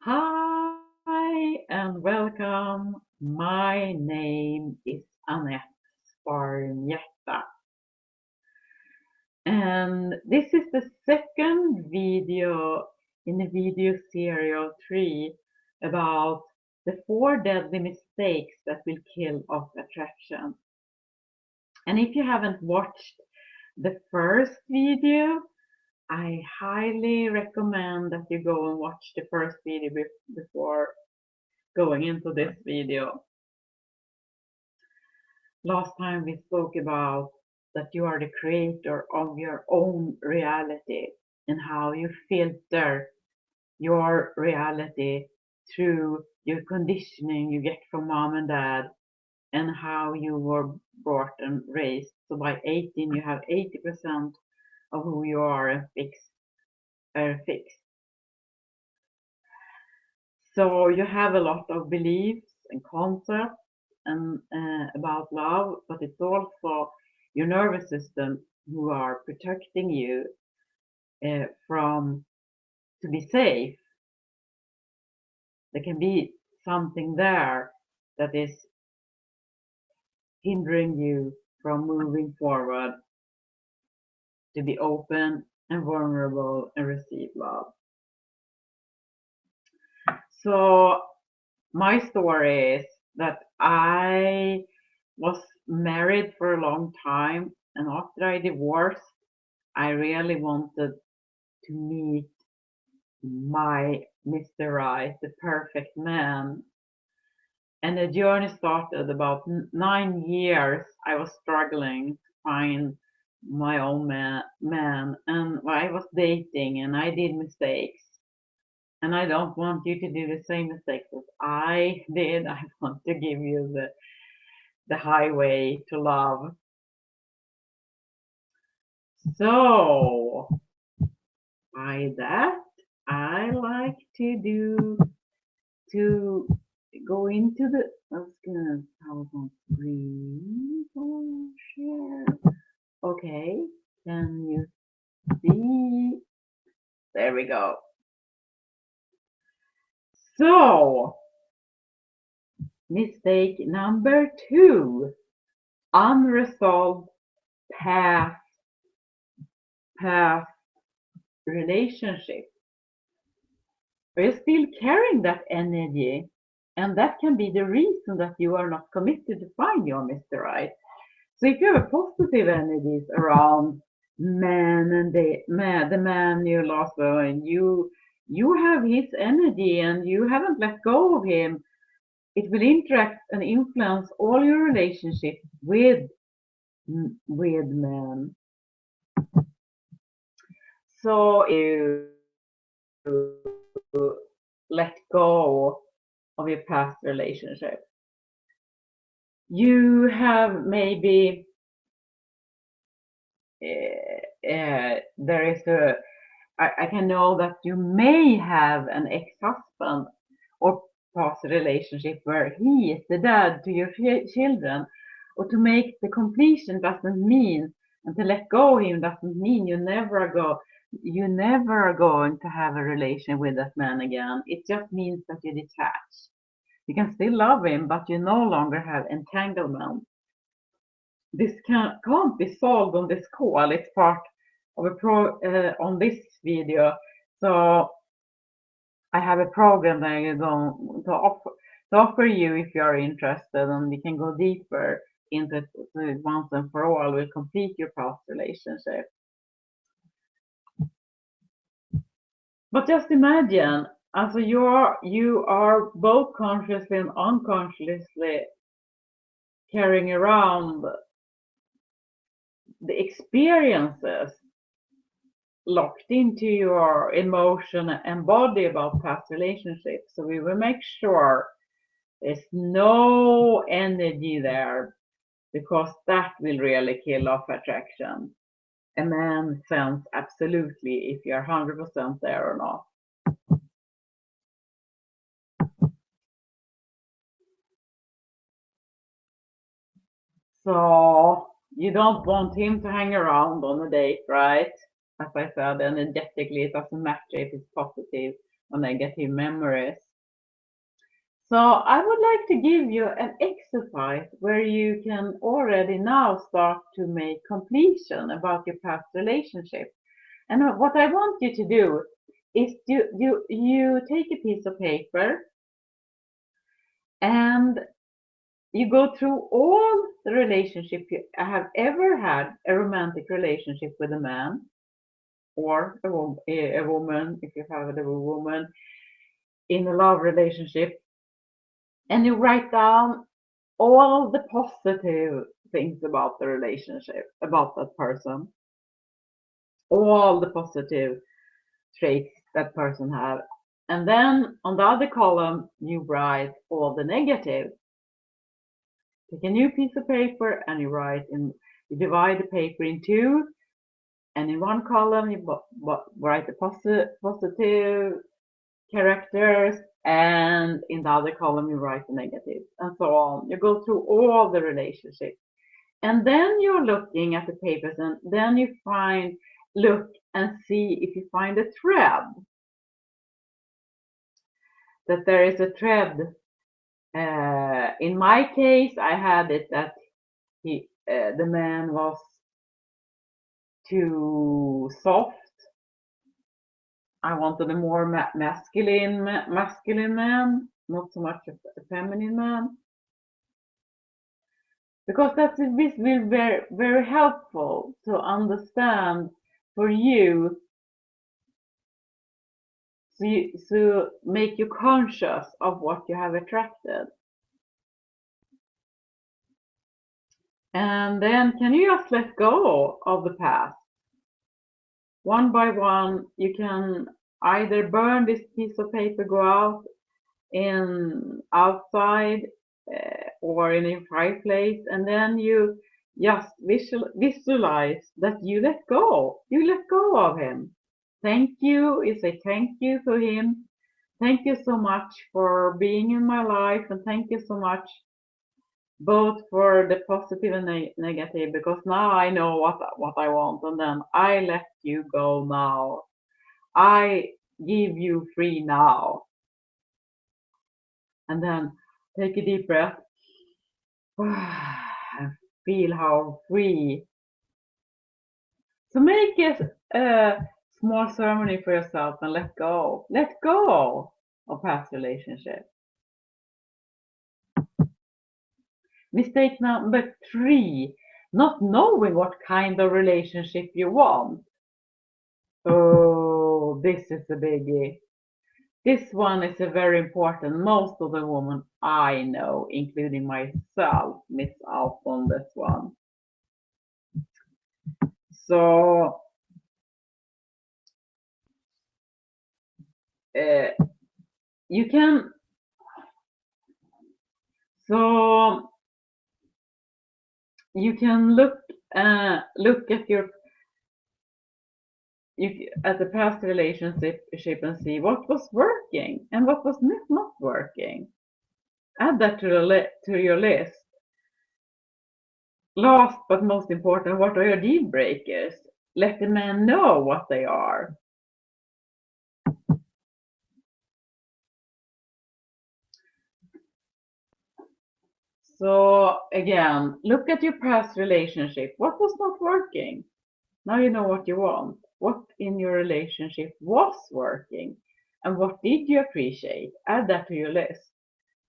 Hi and welcome. My name is Annette Sparnhjärta, and this is the second video in the video series of 3 about the 4 deadly mistakes that will kill off attraction. And if you haven't watched the first video, I highly recommend that you go and watch the first video before going into this video. Last time we spoke about that you are the creator of your own reality and how you filter your reality through your conditioning you get from mom and dad and how you were brought and raised. So by 18 you have 80% of who you are and fixed. So you have a lot of beliefs and concepts and about love, but it's also your nervous system who are protecting you from to be safe. There can be something there that is hindering you from moving forward to be open and vulnerable and receive love. So my story is that I was married for a long time, and after I divorced, I really wanted to meet my Mr. Right, the perfect man. And the journey started about 9 years. I was struggling to find my own man, and I was dating, and I did mistakes. And I don't want you to do the same mistakes as I did. I want to give you the highway to love. So, by that, I like to go into the. I was gonna PowerPoint screen share. Okay, can you see? There we go. So, mistake number 2: unresolved past past relationship. We're still carrying that energy, and that can be the reason that you are not committed to find your Mr. Right. So if you have positive energies around man and the man you lost, and you have his energy and you haven't let go of him, it will interact and influence all your relationships with men. So you let go of your past relationship. You have maybe there is I can know that you may have an ex-husband or past relationship where he is the dad to your children, or to make the completion doesn't mean, and to let go of him doesn't mean you never are going to have a relation with that man again. It just means that you detach. You can still love him, but you no longer have entanglement. This can't be solved on this call. It's part of on this video. So I have a program that I'm going to offer you if you are interested, and we can go deeper into it once and for all. We'll complete your past relationship. But just imagine, also you are both consciously and unconsciously carrying around the experiences locked into your emotion and body about past relationships. So we will make sure there's no energy there, because that will really kill off attraction. A man sense absolutely if you're 100% there or not. So you don't want him to hang around on a date, right? As I said, energetically, it doesn't matter if it's positive or negative memories. So I would like to give you an exercise where you can already now start to make completion about your past relationship. And what I want you to do is you take a piece of paper and you go through all the relationship you have ever had, a romantic relationship with a man or a woman, if you have a woman in a love relationship, and you write down all the positive things about the relationship, about that person, all the positive traits that person have. And then on the other column, you write all the negative. Take a new piece of paper and you divide the paper in two, and in one column you write the positive characters, and in the other column you write the negative, and so on. You go through all the relationships, and then you're looking at the papers, and then you look and see if you find a thread, that there is a thread. In my case, I had it that the man was too soft. I wanted a more masculine man, not so much a feminine man, because this will be very, very helpful to understand for you, so make you conscious of what you have attracted. And then can you just let go of the past? One by one, you can either burn this piece of paper, go out outside or in a fireplace, and then you just visualize that you let go. You let go of him. Thank you. You say thank you to him. Thank you so much for being in my life, and thank you so much both for the positive and negative, because now I know what I want, and then I let you go now. I give you free now. And then take a deep breath and feel how free. So make a small ceremony for yourself and let go. Let go of past relationship. Mistake number 3, not knowing what kind of relationship you want. Oh, this is a biggie. This one is a very important. Most of the women I know, including myself, miss out on this one. So you can look at at the past relationship and see what was working and what was not working. Add that to your list. Last but most important, what are your deal breakers? Let the man know what they are. So again, look at your past relationship. What was not working? Now you know what you want. What in your relationship was working? And what did you appreciate? Add that to your list.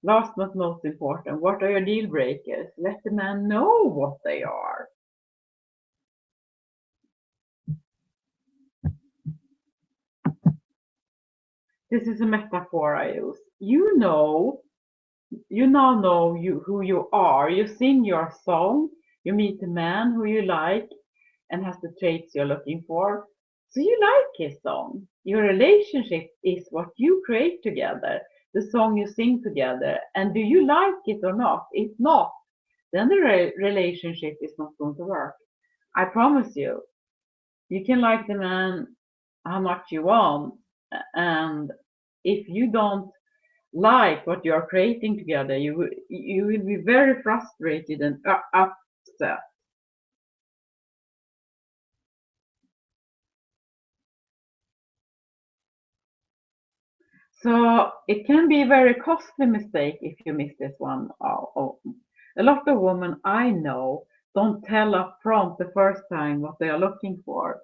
Last but most important, what are your deal breakers? Let the man know what they are. This is a metaphor I use. You now know who you are. You sing your song, you meet a man who you like and has the traits you're looking for. So you like his song. Your relationship is what you create together, the song you sing together. And do you like it or not? If not, then the relationship is not going to work. I promise you. You can like the man how much you want, and if you don't like what you're creating together, you will be very frustrated and upset. So it can be a very costly mistake if you miss this one. A lot of women I know don't tell up front the first time what they are looking for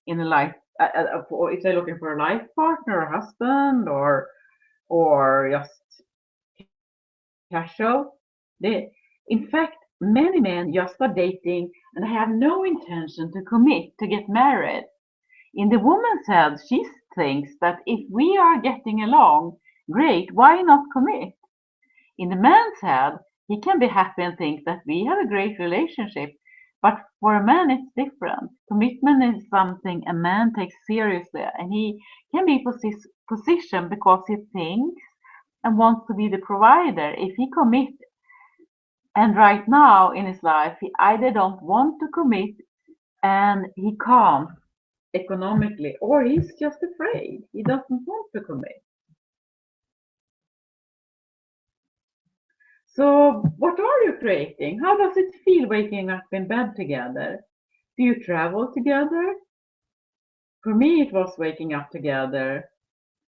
in a life, if they're looking for a life partner, a husband, or just casual. In fact, many men just are dating and have no intention to commit to get married. In the woman's head, she thinks that if we are getting along, great, why not commit? In the man's head, he can be happy and think that we have a great relationship, but for a man it's different. Commitment is something a man takes seriously, and he can be positioned because he thinks and wants to be the provider. If he commits, and right now in his life he either don't want to commit and he can't economically, or he's just afraid. He doesn't want to commit. So what are you creating? How does it feel waking up in bed together? Do you travel together? For me, it was waking up together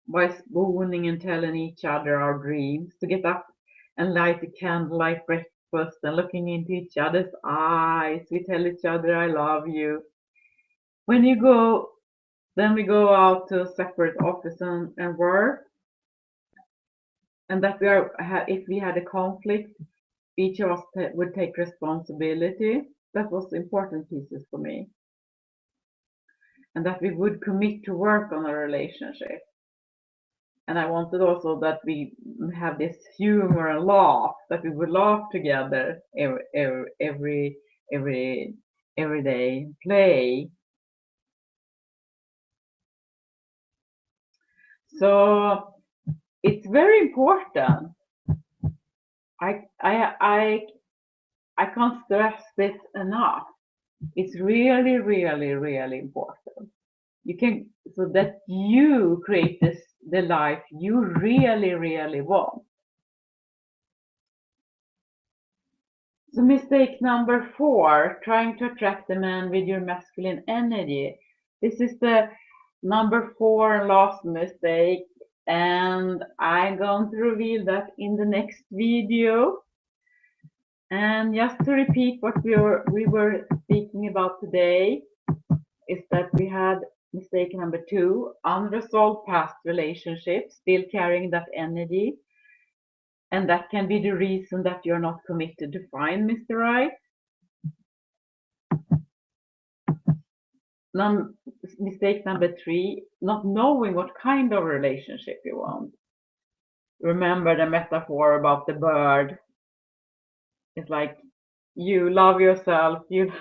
by spooning and telling each other our dreams, to get up and light a candlelight breakfast and looking into each other's eyes. We tell each other, I love you. When you go, then we go out to a separate office and work, and that if we had a conflict, each of us would take responsibility. That was important pieces for me. And that we would commit to work on a relationship. And I wanted also that we have this humor and laugh, that we would laugh together every day, play. So it's very important. I can't stress this enough. It's really, really, really important. You can, so that you create the life you really, really want. So mistake number 4, trying to attract a man with your masculine energy. This is the number 4 and last mistake, and I'm going to reveal that in the next video. And just to repeat what we were speaking about today, is that we had mistake number 2, unresolved past relationships, still carrying that energy. And that can be the reason that you're not committed to find Mr. Right. Mistake number 3, not knowing what kind of relationship you want. Remember the metaphor about the bird. It's like you love yourself, you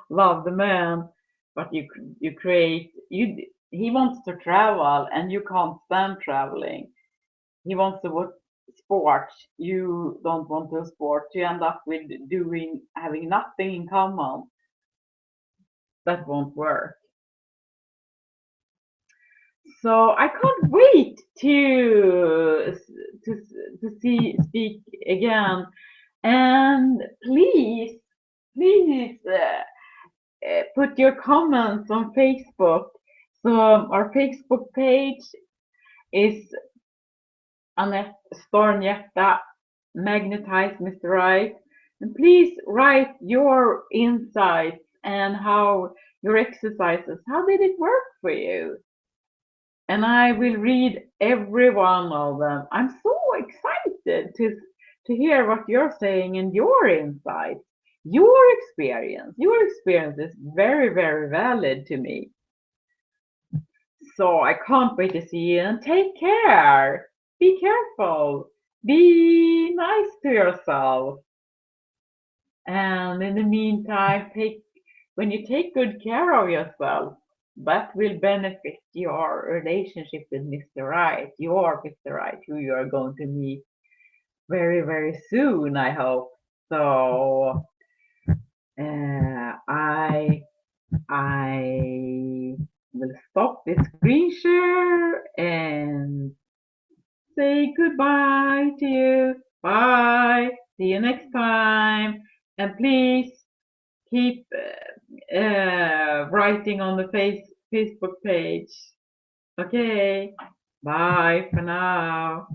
love the man, but he wants to travel and you can't stand traveling. He wants to sport, you don't want to sport. You end up with having nothing in common. That won't work. So I can't wait to speak again. And please put your comments on Facebook. So our Facebook page is Annette Stornjätta, Magnetize Mr. Right. And please write your insights and how your exercises, how did it work for you? And I will read every one of them. I'm so excited to hear what you're saying and your insights, your experience. Your experience is very, very valid to me. So I can't wait to see you, and take care. Be careful. Be nice to yourself. And in the meantime, when you take good care of yourself, that will benefit your relationship with Mr. Right, your Mr. Right, who you are going to meet very, very soon, I hope. So I will stop this screen share and say goodbye to you. Bye. See you next time. And please keep writing on the Facebook page. Okay. Bye for now.